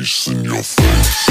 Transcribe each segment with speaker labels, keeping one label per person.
Speaker 1: face in your face.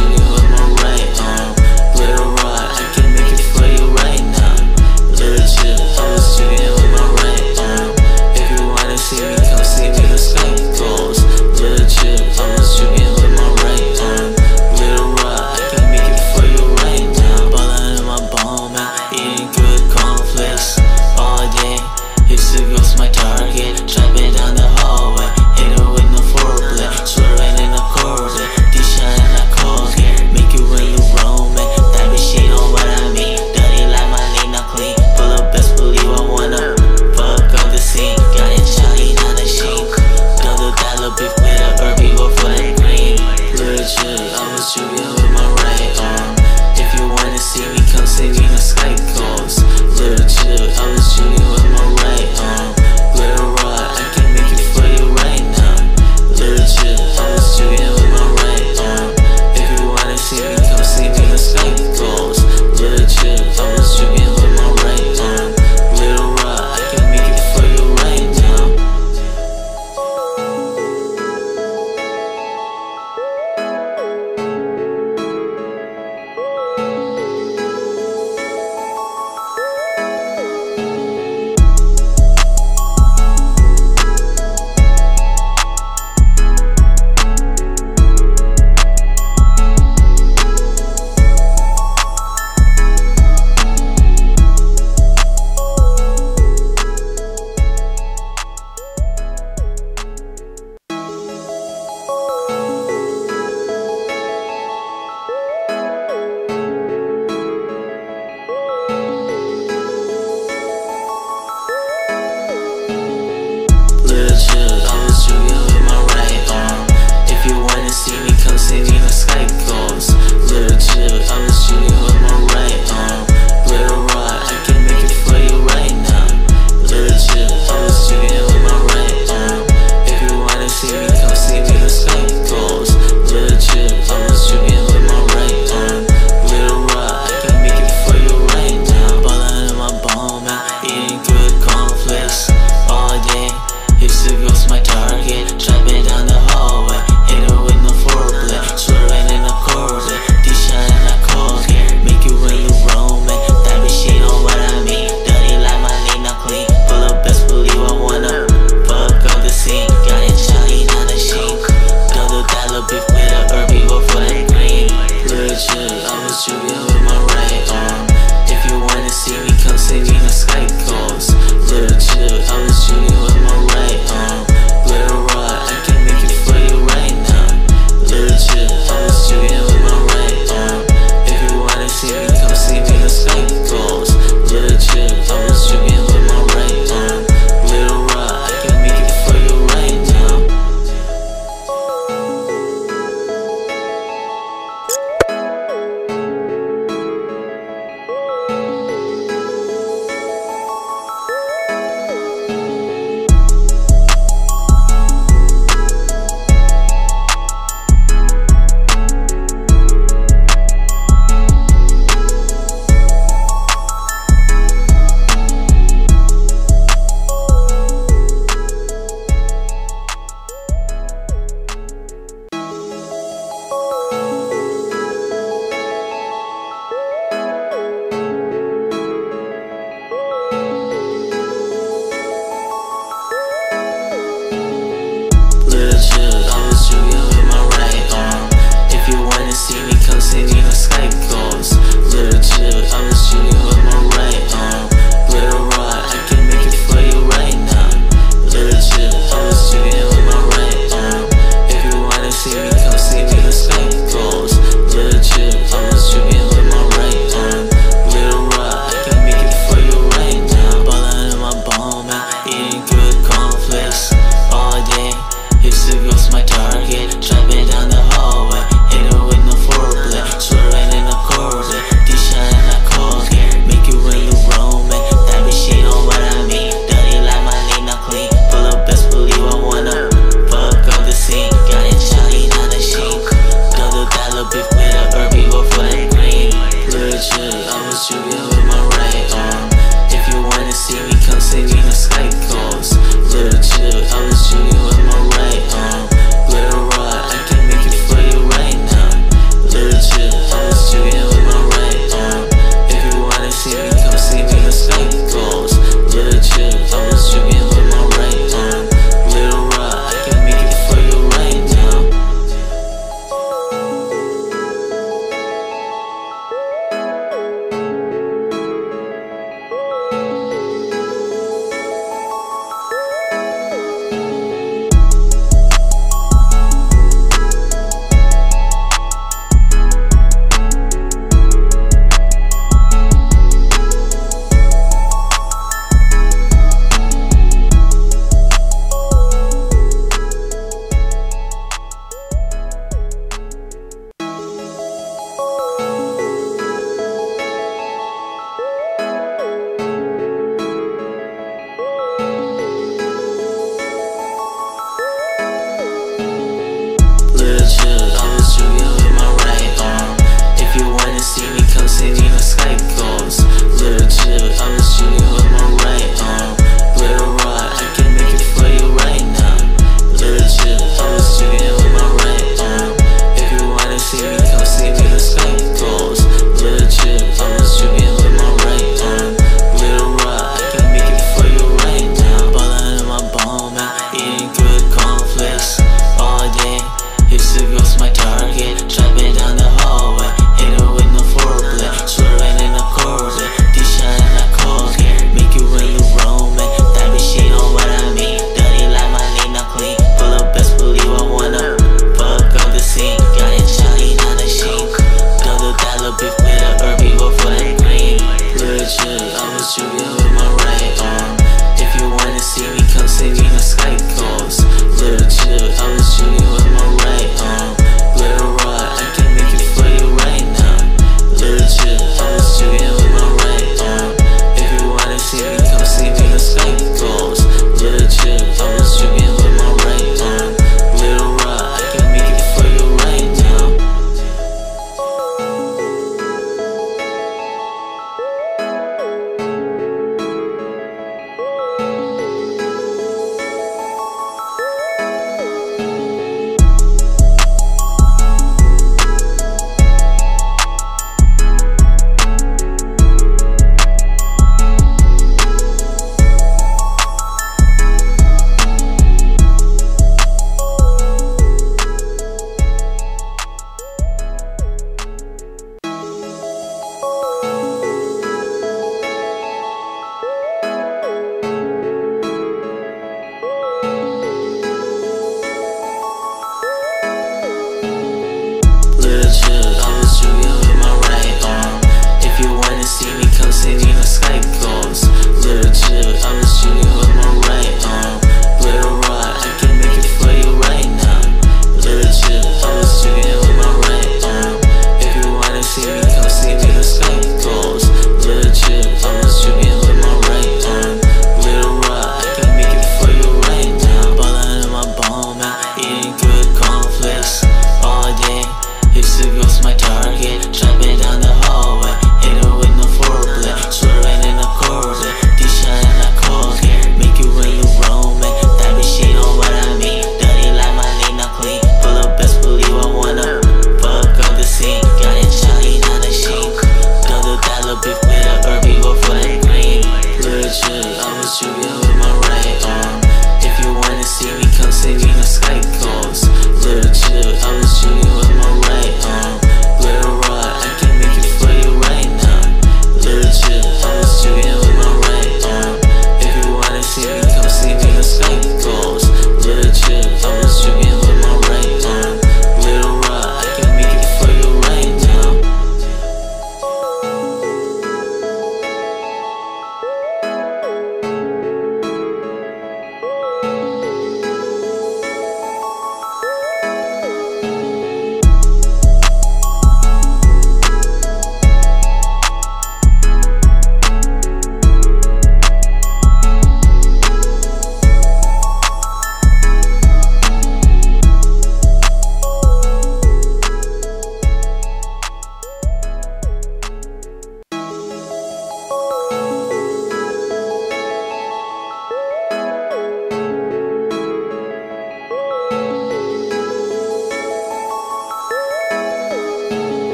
Speaker 1: shooting with my right arm. Little rock, I can make it for you right now. Little chip, I was shooting with my right arm. If you wanna see me, come see me, the sky goes. Little chip, I was shooting with my right arm. Little rock, I can make it for you right now. Ballin' in my bone, man, eating good cornflakes all day. Used to ghost my target, driving down the hallway. Hit her with no foreplay, swerving in the Corvette. D-shot in the Colgate, make you in the Roman. That bitch, she know what I mean. Dirty like my lean, not clean. Pull up, best believe I wanna fuck up the scene. Got it Charlie, not a sheep. Don't do that little beef with a Herbie, go for that green. Little chill, I was shooting with my right arm. If you wanna see me, come see me, the sky goes. Little chill, I was shooting with my right arm. Little rock, I can make it for you right now. Little chill, I was shooting with my right arm. If you wanna see me, come see me, the sky goes. Little chill, I was shooting with my right arm. Little rock, I can make it for you right now. see me, let's go.